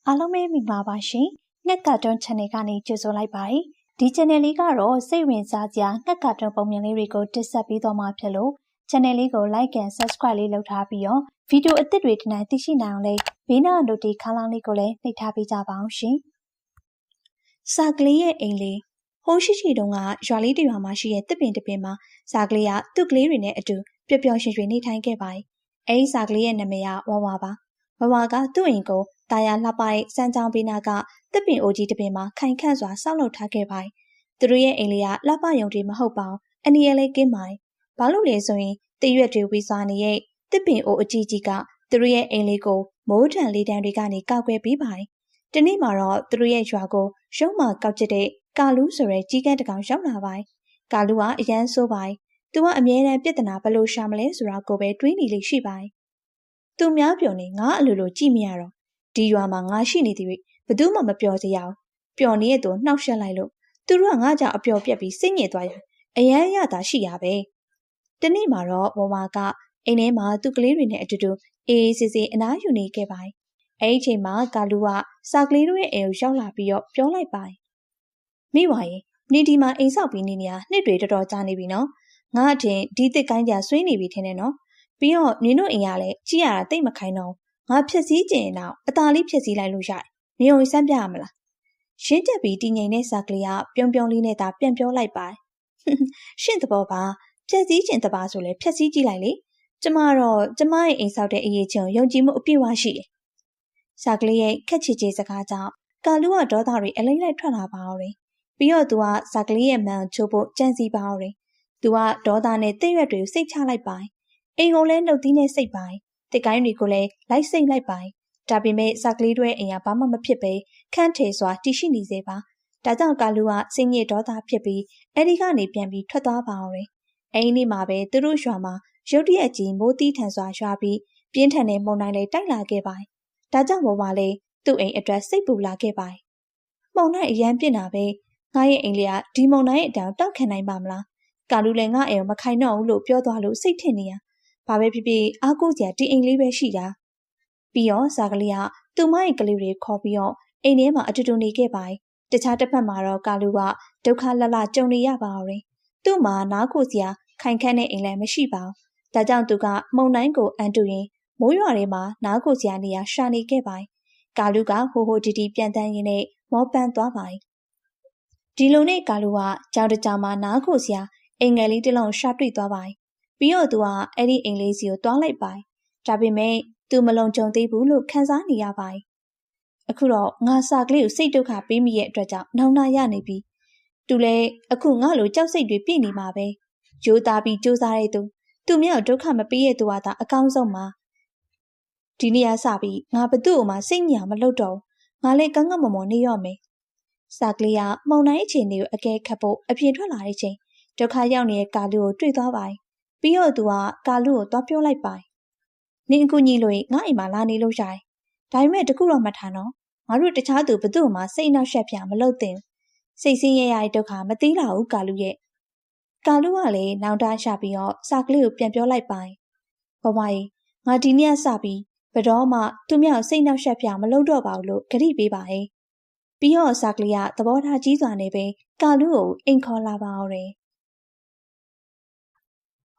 အားလုံးပဲမင်္ဂလာပါရှင်။ငှက်ကာတွန်း channel ကနေကြိုဆိုလိုက်ပါတယ်။ဒီ channel လေးကတော့စိတ်ဝင်စားစရာငှက်ကာတွန်းပုံမြင်လေးတွေကိုတင်ဆက်ပေးသွားမှာဖြစ်လို့ channel လေးကို like and subscribe လေးလုပ်ထားပြီးတော့ဗီဒီယိုအသစ်တွေတနိုင်သိရှိနိုင်အောင်လေးဘေးနား notification ခန်းလေးကိုလည်းနှိပ်ထားပေးကြပါအောင်ရှင်။စာကလေးရဲ့အိမ်လေးဟိုးရှိတုန်းကရွာလေးတစ်ရွာမှာရှိတဲ့တစ်ပင်တစ်ပင်မှာစာကလေးကသူ့ကလေးတွေနဲ့အတူပျော်ပျော်ရွှင်ရွှင်နေထိုင်ခဲ့ပါတယ်။အဲဒီစာကလေးရဲ့နာမည်ကဝါဝါပါ။ဝါဝါကသူ့အိမ်ကိုတာယာလှပတဲ့စမ်းချောင်းပေးနာကတစ်ပင်အိုကြီးတစ်ပင်မှာခိုင်ခန့်စွာဆောက်လုပ်ထားခဲ့ပါတယ်။သူတို့ရဲ့အိမ်လေးကလှပယုံတွေမဟုတ်ပါဘူး။အနည်းငယ်လေးကင်းပါတယ်။ဘာလို့လဲဆိုရင်တရွက်တွေဝီစွာနေတဲ့တစ်ပင်အိုအကြီးကြီးကသူတို့ရဲ့အိမ်လေးကိုမိုးထန်လေတံတွေကနေကောက်ွယ်ပေးပါတယ်။ဒီနေ့မှာတော့သူတို့ရဲ့ရွာကိုရုံးမှကောက်ကျတဲ့ကာလူးဆိုတဲ့ကြီးကန်းတကောင်ရောက်လာပါတယ်။ကာလူးကအရန်ဆိုးပါတယ်။သူကအမြဲတမ်းပြဿနာဘယ်လိုရှာမလဲဆိုတာကိုပဲတွေးနေလေရှိပါတယ်။သူများပြောနေငါအလိုလိုကြည့်မရတော့ဒီရွာမှာငါရှိနေသည်ဘယ်သူမှမပြောစရာဘူးပျော်နေတဲ့သူနှောက်ရှက်လိုက်လို့သူတို့ကငါကြောင့်အပျော်ပြက်ပြီးစိတ်ညစ်သွားရအရန်ရတာရှိရပဲတနေ့မှာတော့ဝဝကအိမ်ထဲမှာသူ့ကလေးတွေနဲ့အတူတူအေးအေးဆေးဆေးအနားယူနေခဲ့ပါတယ်အဲ့ဒီချိန်မှာကာလူကစာကလေးတို့ရဲ့အိမ်ကိုရောက်လာပြီးတော့ပြောလိုက်ပါတယ်မိဝါရင်နေဒီမှာအိမ်ဆောက်ပြီးနေနေရနှစ်တွေတော်တော်ကြာနေပြီနော်ငါအထင်ဒီတစ်ကိုင်းကြဆွေးနေပြီထင်တယ်နော်ပြီးတော့နင်တို့အိမ်ကလည်းကြည့်ရတာတိတ်မခိုင်းတော့ငါဖြက်စည်းကျင်တော့အသာလေးဖြက်စည်းလိုက်လို့ရတယ်။နေုံစမ်းပြရမလား။ရှင်းတက်ပြီးတည်ငြိမ်တဲ့စာကလေးကပြုံးပြုံးလေးနဲ့သာပြန်ပြောလိုက်ပါတယ်။ရှင့်သဘောပါဖြက်စည်းကျင်တပါဆိုလဲဖြက်စည်းကြည့်လိုက်လေ။ကျမတော့ကျမရဲ့အိမ်ဆောက်တဲ့အရေးချင်းယုံကြည်မှုအပြည့်အဝရှိတယ်။စာကလေးရဲ့ခက်ချစ်ချစ်စကားကြောင့်ကာလူကဒေါသတွေအလိမ့်လိုက်ထွက်လာပါအောင်တယ်။ပြီးတော့သူကစာကလေးရဲ့မန်ချိုးဖို့ကြံစီပါအောင်တယ်။သူကဒေါသနဲ့တိတ်ရွက်တွေကိုစိတ်ချလိုက်ပါတယ်။အိမ်ကိုလည်းနှုတ်သီးနဲ့စိတ်ပါတယ်။တစ်ကိုင်းတွေကိုလည်းလိုက်စိတ်လိုက်ပါတယ်။ဒါပေမဲ့စာကလေးတွေအိမ်ကဘာမှမဖြစ်ပဲခန့်ထေစွာတည်ရှိနေစေပါ။ဒါကြောင့်ကာလူကစိတ်ညစ်ဒေါသဖြစ်ပြီးအဲဒီကနေပြန်ပြီးထွက်သွားပါအောင်တယ်။အဲဒီနေ့မှာပဲသူတို့ရွာမှာရုတ်တရက်ကြီးမိုးတီးထန်စွာရွာပြီးပြင်းထန်တဲ့မုန်တိုင်းလေးတိုက်လာခဲ့ပါတယ်။ဒါကြောင့်ဘဝလေးသူ့အိမ်အတွက်စိတ်ပူလာခဲ့ပါတယ်။မုန်တိုင်းအရန်ပြင်းတာပဲ။ငါရဲ့အိမ်လေးကဒီမုန်တိုင်းရဲ့အတောင်တောက်ခံနိုင်ပါမလား။ကာလူလည်းငါအိမ်ကိုမခိုင်တော့ဘူးလို့ပြောသွားလို့စိတ်ထင်နေရ။ဘာပဲဖြစ်ဖြစ်အားကိုးစရာဒီအိမ်လေးပဲရှိတာပြီးတော့စာကလေးကသူမရဲ့ကလေးတွေခေါ်ပြီးတော့အိမ်ထဲမှာအတူတူနေခဲ့ပါတယ်တခြားတစ်ဖက်မှာတော့ကာလူကဒုက္ခလလကြုံနေရပါအောင်သူ့မှာနားခိုစရာခိုင်ခန့်တဲ့အိမ်လည်းမရှိပါဘူးဒါကြောင့်သူကမုန်တိုင်းကိုအန်တူရင်မိုးရွာထဲမှာနားခိုစရာနေရာရှာနေခဲ့ပါတယ်ကာလူကဟိုဟိုတီတီပြန်တန်းရင်းနဲ့မောပန်းသွားပါတယ်ဒီလိုနဲ့ကာလူကကြောင်တကြောင်မှာနားခိုစရာအိမ်ငယ်လေးတစ်လုံးရှာတွေ့သွားပါတယ်ပြီးတော့သူကအဲ့ဒီအိမ်လေးစီကိုတွားလိုက်ပါတယ်ဒါပေမဲ့သူမလုံခြုံသေးဘူးလို့ခံစားနေရပါတယ်အခုတော့ငါစာကလေးကိုစိတ်ဒုက္ခပေးမိရဲ့အတွက်ကြောင့်နောင်နာရနေပြီသူလည်းအခုငါလိုကြောက်စိတ်တွေပြည့်နေမှာပဲရိုးသားပြီးစူးစမ်းတဲ့သူမြောက်ဒုက္ခမပေးရဲ့သူဟာသာအကောင်းဆုံးပါဒီနေ့ကစပြီးငါဘသူ့ကိုမှစိတ်ညစ်မလုပ်တော့ငါလည်းကန်းကန်းမွန်မွန်နေရော့မယ်စာကလေးကမုံတိုင်းအခြေအနေကိုအကဲခတ်ဖို့အပြင်ထွက်လာတဲ့ချိန်ဒုက္ခရောက်နေတဲ့ကာလူကိုတွေ့သွားပါတယ်ပြီးတော့သူကကာလူကိုသွားပြောလိုက်ပါတယ်နင်အကူညီလို့ငါအိမ်မှာလာနေလို့ရတယ်ဒါပေမဲ့တခုတော့မှတ်ထားနော်ငါတို့တခြားသူဘသူ့မှစိတ်နှောက်ယှက်ပြမလုပ်သင့်စိတ်ဆင်းရဲရတဲ့ဒုက္ခမသိလာဘူးကာလူရဲ့ကာလူကလည်းနောင်တရှာပြီးတော့စာကလေးကိုပြန်ပြောလိုက်ပါတယ်ဘဝကြီးငါဒီနေ့စပြီးဘယ်တော့မှသူမြောက်စိတ်နှောက်ယှက်ပြမလုပ်တော့ပါဘူးလို့ဂရုပေးပါရဲ့ပြီးတော့စာကလေးကသဘောထားကြီးစွာနဲ့ပဲကာလူကိုအိမ်ခေါ်လာပါအောင်တယ်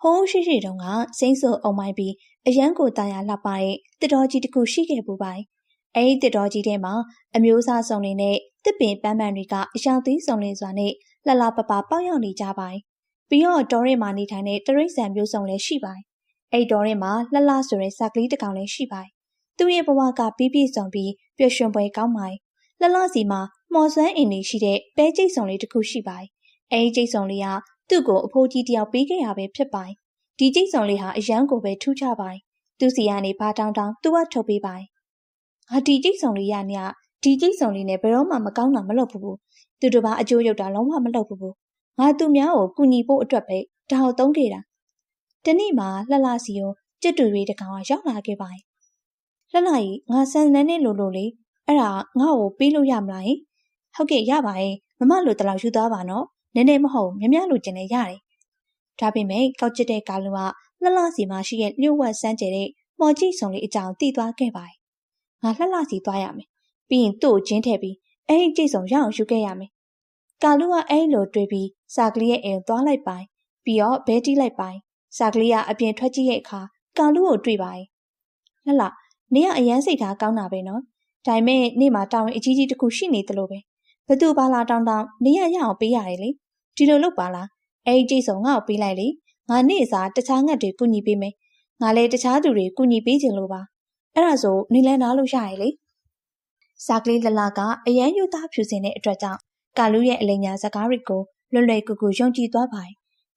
ဟိုးရှိတုန်းကစိမ့်ဆိုအုံမိုင်းပြီးအရန်ကိုတာယာလှပတဲ့တစ်တော်ကြီးတစ်ခုရှိခဲ့ပူပါတယ်။အဲဒီတစ်တော်ကြီးထဲမှာအမျိုးအစားစုံတွေနဲ့တစ်ပင်ပန်းပန်းတွေကအယောင်သီးစုံလင်စွာနဲ့လှလှပပပေါက်ရောက်နေကြပါတယ်။ပြီးတော့တော်ရဲမှာနေထိုင်တဲ့တရိษံမျိုးစုံလည်းရှိပါတယ်။အဲဒီတော်ရဲမှာလှလှဆိုတဲ့စာကလေးတစ်ကောင်လည်းရှိပါတယ်။သူ့ရဲ့ဘဝကပြည့်ပြည့်စုံပြီးပျော်ရွှင်ပွဲကောင်းပါတယ်။လှလှစီမှာမော်စွမ်းအင်းလေးရှိတဲ့ပဲကျိတ်စုံလေးတစ်ခုရှိပါတယ်။အဲဒီကျိတ်စုံလေးကသူ့ကိုအဖိုးကြီးတယောက်ပေးခဲ့ရပဲဖြစ်ပါတယ်။ဒီကျိတ်စုံလေးဟာအရန်ကိုပဲထူးခြားပါတယ်။သူစီကနေဘာတောင်းတောင်းသူကထုတ်ပေးပါတယ်။ငါဒီကျိတ်စုံလေးရနေဒီကျိတ်စုံလေးနဲ့ဘယ်တော့မှမကောင်းတာမလုပ်ဘူး။သူတို့ဘာအကျိုးရုပ်တာလုံးဝမလုပ်ဘူး။ငါသူများကိုကူညီဖို့အတွက်ပဲဒါကိုသုံးခဲ့တာ။ဒီနေ့မှာလှလှစီကိုကြက်တူတွေတကောင်ရောက်လာခဲ့ပါတယ်။လှလှကြီးငါဆန်နန်းနဲ့လိုလေအဲ့ဒါငါ့ကိုပေးလို့ရမလား။ဟုတ်ကဲ့ရပါရဲ့မမလိုတလောက်ယူသွားပါနော်။နည်းနည်းမဟုတ်မြများလိုချင်လည်းရတယ်။ဒါပေမဲ့ကောက်ကျတဲ့ကာလူကလှလှစီမှာရှိတဲ့လျှို့ဝှက်စမ်းကြဲတဲ့မော်ကြည့်စုံလေးအကြောင်းသိသွားခဲ့ပါတယ်။ငါလှလှစီသွားရမယ်။ ပြီးရင်သူ့ကိုကျင်းထည့်ပြီးအဲ့ဒီကြိတ်ဆုံရအောင်ယူခဲ့ရမယ်။ကာလူကအဲ့လိုတွေးပြီးစာကလေးရဲ့အိမ်သွားလိုက်ပိုင်ပြီးတော့ဘဲတီးလိုက်ပိုင်စာကလေးကအပြင်ထွက်ကြည့်ရဲ့အခါကာလူကိုတွေ့ပါရဲ့။လှလှနေကအရန်စိတ်ထားကောင်းတာပဲနော်။ဒါပေမဲ့နေမှာတာဝန်အကြီးကြီးတစ်ခုရှိနေသလိုပဲ။ဘသူဘာလာတောင်းနေရအောင်ပေးရတယ်လေ။ဒီလိုလုပ်ပါလား။အဲ့ဒီကြိတ်ဆုံငါ့ကိုပေးလိုက်လေ။ငါနေ့စားတခြားငတ်တွေကူညီပေးမယ်။ငါလည်းတခြားသူတွေကူညီပေးခြင်းလို့ပါ။အဲ့ဒါဆိုနေလဲနားလို့ရရလေ။စာကလေးလှလှကအရန်ယူသားဖြူစင်တဲ့အတွက်ကြောင့်ကာလူရဲ့အလိညာစကားတွေကိုလွယ်လွယ်ကူကူယုံကြည်သွားပါ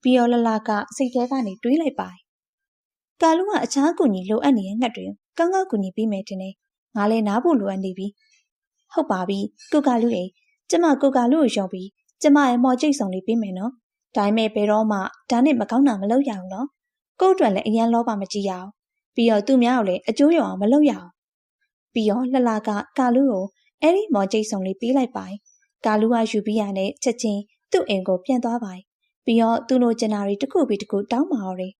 ပြီးတော့လှလှကစိတ်ထဲကနေတွေးလိုက်ပါကာလူကအခြားကူညီလိုအပ်နေတဲ့ငှက်တွေကောင်းကောင်းကူညီပေးမယ်တင်တယ်ငါလည်းနားဖို့လိုအပ်နေပြီဟုတ်ပါပြီကိုကာလူရေကျမကိုကာလူကိုယုံပြီးကျမရဲ့မော်ကျိတ်ဆောင်လေးပေးမယ်နော်ဒါပေမဲ့ဘယ်တော့မှဒါနဲ့မကောင်းတာမလုပ်ရအောင်နော်ကို့အတွက်လည်းအရန်လောဘမကြည့်ရအောင်ပြီးတော့သူများကိုလည်းအကျိုးရအောင်မလုပ်ရအောင်ပြီးတော့လှလှကကာလူကိုအဲ့ဒီမော်ကျိတ်ဆောင်လေးပေးလိုက်ပါကာလူကယူပြီးရတဲ့ချက်ချင်းသူ့အိမ်ကိုပြန်သွားပါပြီးတော့သူ့လိုကျင်နာရီတစ်ခုပြီးတစ်ခုတောင်းပါတော့တယ်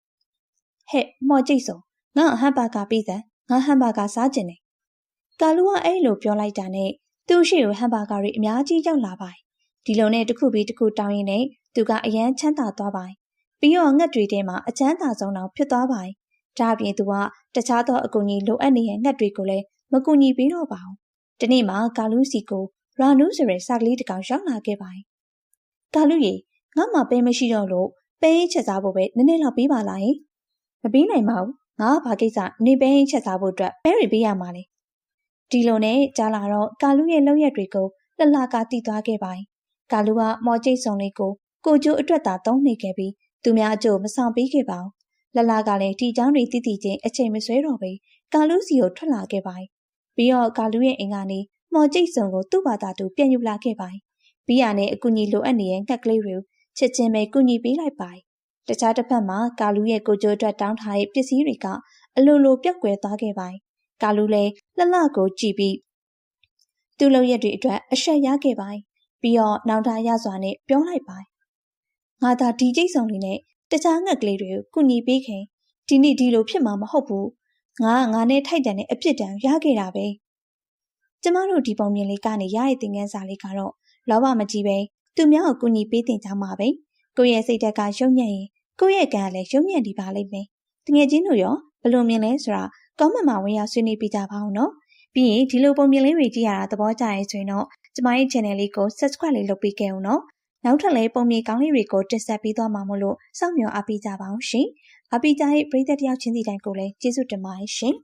ဟဲ့မော်ကျိတ်စုံငါဟမ်ဘာဂါပေးစမ်းငါဟမ်ဘာဂါစားကျင်တယ်ကာလူကအဲ့လိုပြောလိုက်တာနဲ့သူ့ရှိကိုဟမ်ဘာဂါတွေအများကြီးရောက်လာပါဒီလိုနဲ့တစ်ခုပြီးတစ်ခုတောင်းရင်းနဲ့သူကအရန်ချမ်းသာသွားပါပြီးတော့ငှက်တွေထဲမှာအချမ်းသာဆုံးတော့ဖြစ်သွားပါဒါအပြင်သူကတခြားသောအကူအညီလိုအပ်နေတဲ့ငှက်တွေကိုလည်းမကူညီပေးတော့ပါဘူးဒီနေ့မှာကာလူစီကိုရာနူးဆိုတဲ့စာကလေးတစ်ကောင်ရောက်လာခဲ့ပါကာလူရေငါမှပဲမရှိတော့လို့ပဲရင်ချက်စားဖို့ပဲနည်းနည်းလောက်ပေးပါလားမပေးနိုင်ပါဘူးငါဘာကိစ္စနေပဲရင်ချက်စားဖို့အတွက်ပဲတွေပေးရမှာလေဒီလိုနဲ့ကြားလာတော့ကာလူရဲ့လောက်ရက်တွေကိုလှလှကတီးသွားခဲ့ပါကာလူကမော်ကျိတ်ဆောင်လေးကိုကျိုးအတွက်သာသုံးနေခဲ့ပြီးသူများအကျိုးမဆောင်ပေးခဲ့ပါဘူးလှလှကလည်းဒီเจ้าတွေတီးတီးချင်းအချိန်မဆွဲတော့ပဲကာလူစီကိုထွက်လာခဲ့ပါပြီးတော့ကာလူရဲ့အိမ်ကနေမော်ကျိတ်ဆောင်ကိုသူ့ဘာသာသူပြန်ယူလာခဲ့ပါပြီးရနဲ့အကူအညီလိုအပ်နေတဲ့ငှက်ကလေးတွေကိုချက်ချင်းပဲကူညီပေးလိုက်ပါတခြားတစ်ဖက်မှာကာလူရဲ့ကိုကျိုးအတွက်တောင်းထားတဲ့ပစ္စည်းတွေကအလိုလိုပြက်ကွယ်သွားခဲ့ပါကာလူလည်းလှလှကိုကြည့်ပြီးသူ့လုပ်ရက်တွေအတွက်အရှက်ရခဲ့ပါပြီးတော့နောင်တရစွာနဲ့ပြောလိုက်ပါငါသာဒီကျိတ်ဆောင်လေးနဲ့တခြားငှက်ကလေးတွေကိုကူညီပေးခင်ဒီနေ့ဒီလိုဖြစ်မှာမဟုတ်ဘူးငါနဲ့ထိုက်တန်တဲ့အပြစ်ဒဏ်ရခဲ့တာပဲကျမတို့ဒီပုံမြင်လေးကနေရတဲ့သင်ခန်းစာလေးကတော့လောဘမကြီးပဲသူများကိုကူညီပေးတင်ကြမှာပဲကိုယ့်ရဲ့စိတ်ဓာတ်ကရုံညံ့ရင်ကိုယ့်ရဲ့ကံကလည်းရုံညံ့နေပါလိမ့်မယ်တကယ်ချင်းတို့ရောဘယ်လိုမြင်လဲဆိုတာကောမန့်မှာဝင်ရောက်ဆွေးနွေးပြကြပါအောင်နော်ပြီးရင်ဒီလိုပုံမြင်လေးတွေကြည့်ရတာသဘောကျရင်ဆိုရင်တော့ကျမရဲ့ channel လေးကို subscribe လေးလုပ်ပေးခဲ့အောင်နော်နောက်ထပ်လည်းပုံမြင်ကောင်းလေးတွေကိုတင်ဆက်ပေးသွားမှာမို့လို့စောင့်မျှော်အားပေးကြပါအောင်ရှင်အားပေးကြတဲ့ပရိသတ်တယောက်ချင်းစီတိုင်းကိုလည်းကျေးဇူးတင်ပါတယ်ရှင်